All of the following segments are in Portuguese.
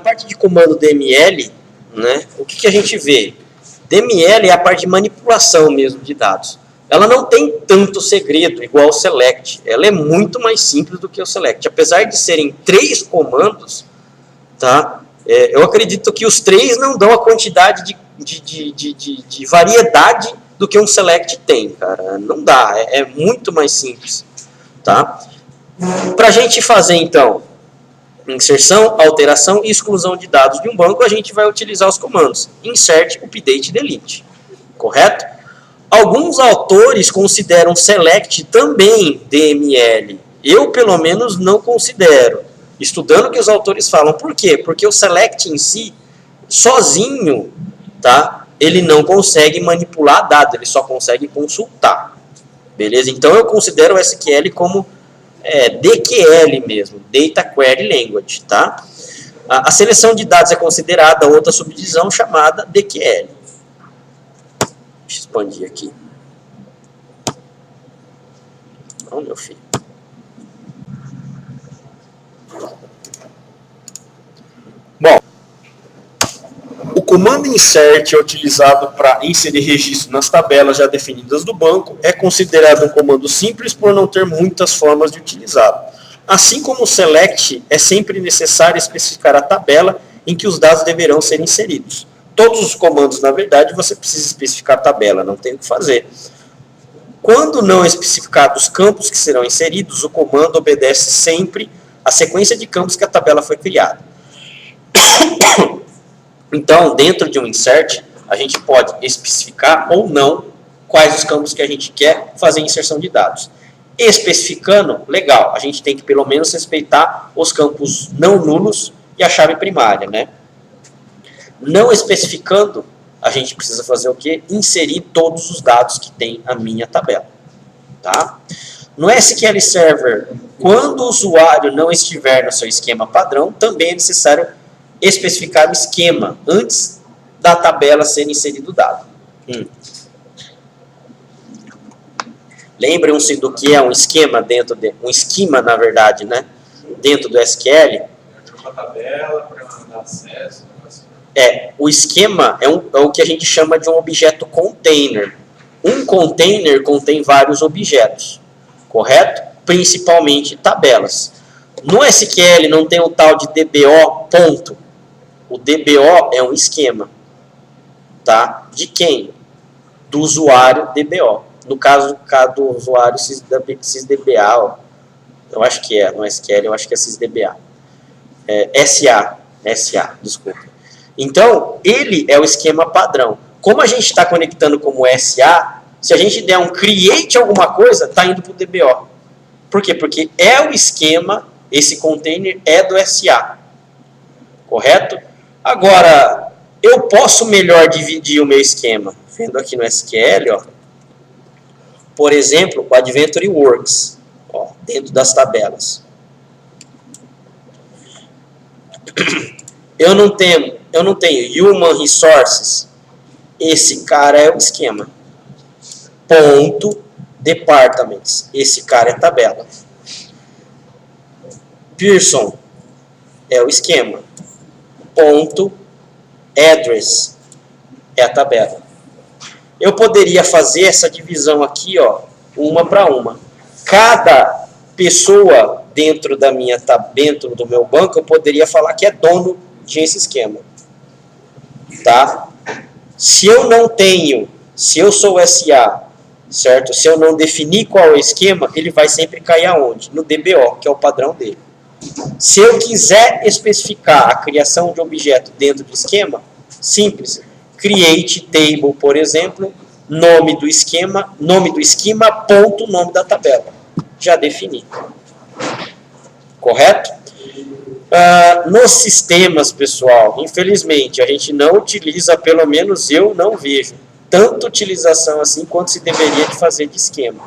parte de comando DML, né, o que a gente vê? DML é a parte de manipulação mesmo de dados. Ela não tem tanto segredo igual o select. Ela é muito mais simples do que o select. Apesar de serem 3 comandos, tá? Eu acredito que os 3 não dão a quantidade de variedade do que um select tem, cara. Não dá, é muito mais simples, tá? Para a gente fazer, então, inserção, alteração e exclusão de dados de um banco, a gente vai utilizar os comandos insert, update e delete, correto? Alguns autores consideram select também DML. Eu, pelo menos, não considero. Estudando o que os autores falam. Por quê? Porque o select em si, sozinho, tá? Ele não consegue manipular dados, ele só consegue consultar. Beleza? Então, eu considero o SQL como DQL mesmo, Data Query Language, tá? A seleção de dados é considerada outra subdivisão chamada DQL. Deixa eu expandir aqui. Não, meu filho. Bom, o comando insert é utilizado para inserir registro nas tabelas já definidas do banco. É considerado um comando simples por não ter muitas formas de utilizá-lo. Assim como o select, é sempre necessário especificar a tabela em que os dados deverão ser inseridos. Todos os comandos, na verdade, você precisa especificar a tabela, não tem o que fazer. Quando não especificados os campos que serão inseridos, o comando obedece sempre à sequência de campos que a tabela foi criada. Então, dentro de um insert, a gente pode especificar ou não quais os campos que a gente quer fazer inserção de dados. Especificando, legal, a gente tem que pelo menos respeitar os campos não nulos e a chave primária, né? Não especificando, a gente precisa fazer o quê? Inserir todos os dados que tem a minha tabela, tá? No SQL Server, quando o usuário não estiver no seu esquema padrão, também é necessário especificar o esquema antes da tabela ser inserido o dado. Lembram-se do que é um esquema dentro de um esquema, na verdade, né? Dentro do SQL. Uma tabela para dar acesso. O esquema é o que a gente chama de um objeto container. Um container contém vários objetos, correto? Principalmente tabelas. No SQL não tem o tal de DBO, ponto. O DBO é um esquema, tá? De quem? Do usuário DBO. No caso do usuário sysdba, ó, eu acho que no SQL eu acho que é sysdba. SA, desculpa. Então, ele é o esquema padrão. Como a gente está conectando como SA, se a gente der um create alguma coisa, está indo para o DBO. Por quê? Porque é o esquema, esse container é do SA. Correto? Agora, eu posso melhor dividir o meu esquema. Vendo aqui no SQL, ó, por exemplo, o Adventure Works, ó, dentro das tabelas. Eu não tenho Human Resources. Esse cara é o esquema. Ponto Departments. Esse cara é tabela. Pearson é o esquema. Ponto Address é a tabela. Eu poderia fazer essa divisão aqui, ó, uma para uma. Cada pessoa dentro do meu banco, eu poderia falar que é dono esse esquema, tá? Se eu sou SA, certo? Se eu não definir qual é o esquema, ele vai sempre cair aonde? No DBO, que é o padrão dele. Se eu quiser especificar a criação de objeto dentro do esquema, simples. Create table, por exemplo, nome do esquema, ponto, nome da tabela. Já defini. Correto? Nos sistemas, pessoal, infelizmente, a gente não utiliza, pelo menos eu não vejo, tanta utilização assim quanto se deveria de fazer de esquema.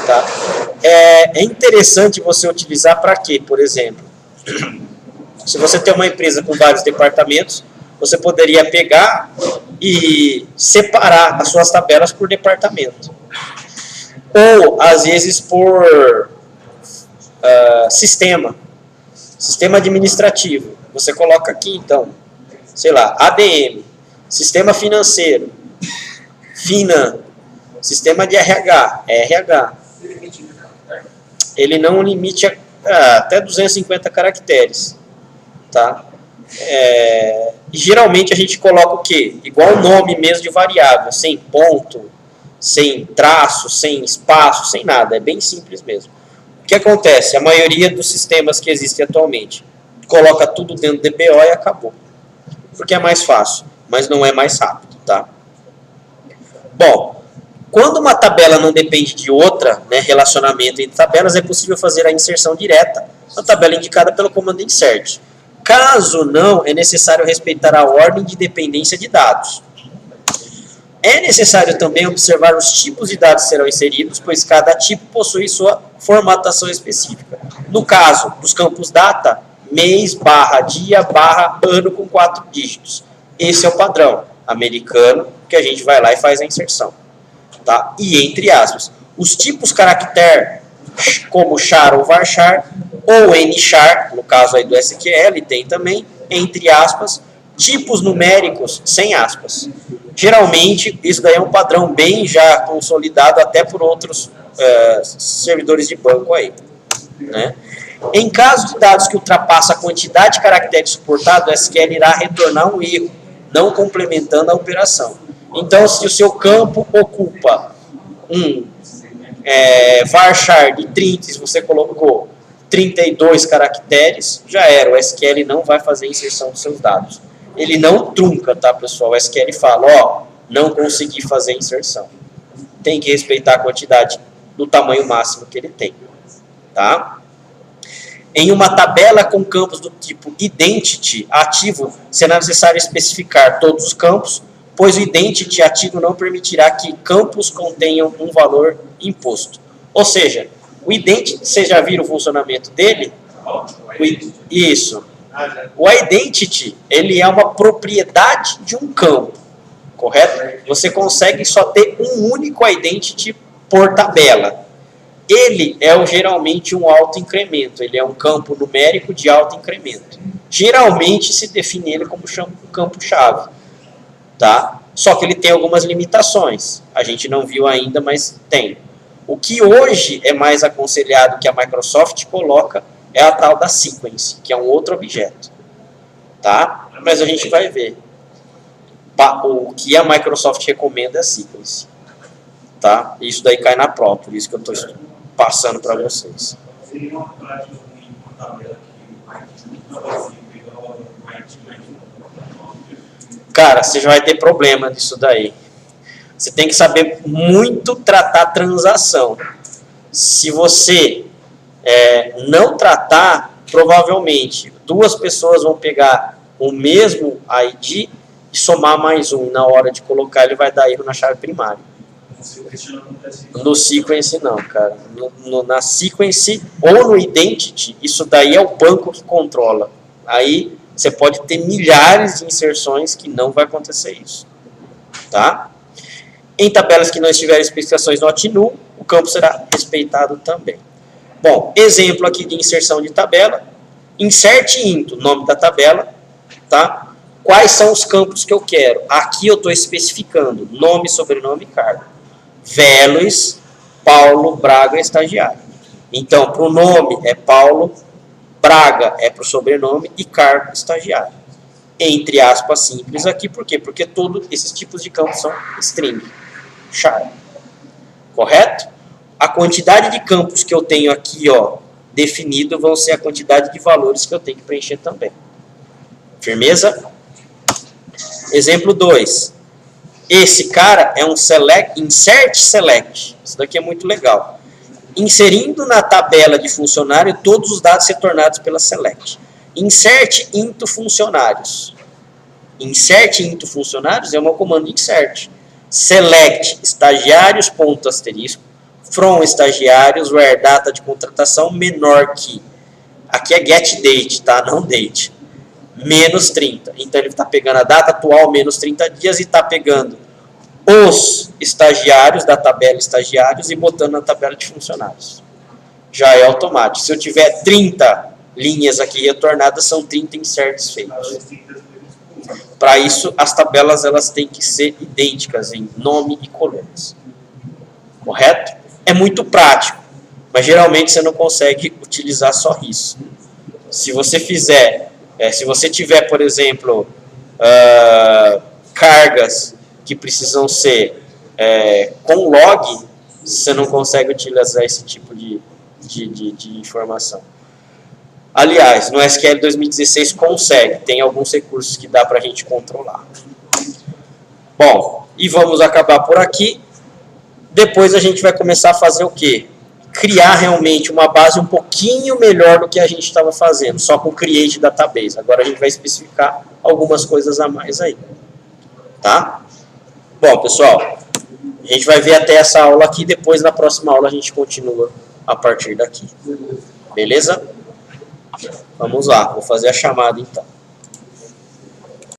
Tá? É interessante você utilizar para quê, por exemplo? Se você tem uma empresa com vários departamentos, você poderia pegar e separar as suas tabelas por departamento. Ou, às vezes, por sistema administrativo. Você coloca aqui, então, sei lá, ADM, sistema financeiro, FINAN, sistema de RH, RH. Ele não limite até 250 caracteres, tá? E geralmente a gente coloca o quê? Igual o nome mesmo de variável, sem ponto, sem traço, sem espaço, sem nada. É bem simples mesmo. O que acontece? A maioria dos sistemas que existem atualmente coloca tudo dentro do DBO e acabou. Porque é mais fácil, mas não é mais rápido, tá? Bom, quando uma tabela não depende de outra, né, relacionamento entre tabelas, é possível fazer a inserção direta na tabela indicada pelo comando insert. Caso não, é necessário respeitar a ordem de dependência de dados. É necessário também observar os tipos de dados que serão inseridos, pois cada tipo possui sua formatação específica. No caso dos campos data, mês, barra, dia, barra, ano com 4 dígitos. Esse é o padrão americano que a gente vai lá e faz a inserção. Tá? E entre aspas, os tipos caractere, como char ou varchar, ou nchar, no caso aí do SQL, tem também, entre aspas, tipos numéricos sem aspas. Geralmente, isso daí é um padrão bem já consolidado até por outros servidores de banco aí. Né? Em caso de dados que ultrapassam a quantidade de caracteres suportados, o SQL irá retornar um erro, não complementando a operação. Então, se o seu campo ocupa um varchar de 30, se você colocou 32 caracteres, já era. O SQL não vai fazer a inserção dos seus dados. Ele não trunca, tá, pessoal? O SQL fala, ó, não consegui fazer a inserção. Tem que respeitar a quantidade do tamanho máximo que ele tem, tá? Em uma tabela com campos do tipo identity ativo, será necessário especificar todos os campos, pois o identity ativo não permitirá que campos contenham um valor imposto. Ou seja, o identity, vocês já viram o funcionamento dele? Isso. O identity, ele é uma propriedade de um campo, correto? Você consegue só ter um único identity por tabela. Ele é geralmente um alto incremento, ele é um campo numérico de alto incremento. Geralmente se define ele como um campo-chave, tá? Só que ele tem algumas limitações, a gente não viu ainda, mas tem. O que hoje é mais aconselhado que a Microsoft coloca é a tal da sequence, que é um outro objeto, tá? Mas a gente vai ver. O que a Microsoft recomenda é a sequence, tá? Isso daí cai na prova, por isso que eu estou passando para vocês. Seria uma prática ruim uma tabela Cara, você já vai ter problema disso daí. Você tem que saber muito tratar transação. Se você não tratar, provavelmente duas pessoas vão pegar o mesmo ID e somar mais um. Na hora de colocar, ele vai dar erro na chave primária. No sequence não, cara. Na sequence ou no identity, isso daí é o banco que controla. Aí você pode ter milhares de inserções que não vai acontecer isso. Tá? Em tabelas que não estiverem especificações not null, o campo será respeitado também. Bom, exemplo aqui de inserção de tabela. Insert into, nome da tabela. Tá? Quais são os campos que eu quero? Aqui eu estou especificando nome, sobrenome e cargo. Velos, Paulo, Braga, estagiário. Então, para o nome é Paulo, Braga é para o sobrenome e cargo estagiário. Entre aspas simples aqui, por quê? Porque todos esses tipos de campos são string, char. Correto? A quantidade de campos que eu tenho aqui, ó, definido, vão ser a quantidade de valores que eu tenho que preencher também. Firmeza? Exemplo 2. Esse cara é um insert select. Isso daqui é muito legal. Inserindo na tabela de funcionário todos os dados retornados pela select. Insert into funcionários. Insert into funcionários é uma comando de insert. Select estagiários, ponto asterisco, from estagiários, where data de contratação menor que. Aqui é get date, tá? Não date. Menos 30. Então ele está pegando a data atual, menos 30 dias, e está pegando os estagiários da tabela estagiários e botando na tabela de funcionários. Já é automático. Se eu tiver 30 linhas aqui retornadas são 30 inserts feitos. Para isso, as tabelas elas têm que ser idênticas em nome e colunas. Correto? É muito prático, mas geralmente você não consegue utilizar só isso. Se você se você tiver, por exemplo, cargas que precisam ser com log, você não consegue utilizar esse tipo de informação. Aliás, no SQL 2016 consegue, tem alguns recursos que dá para a gente controlar. Bom, e vamos acabar por aqui. Depois a gente vai começar a fazer o quê? Criar realmente uma base um pouquinho melhor do que a gente estava fazendo, só com Create Database. Agora a gente vai especificar algumas coisas a mais aí. Tá? Bom, pessoal, a gente vai ver até essa aula aqui, depois na próxima aula a gente continua a partir daqui. Beleza? Vamos lá, vou fazer a chamada então.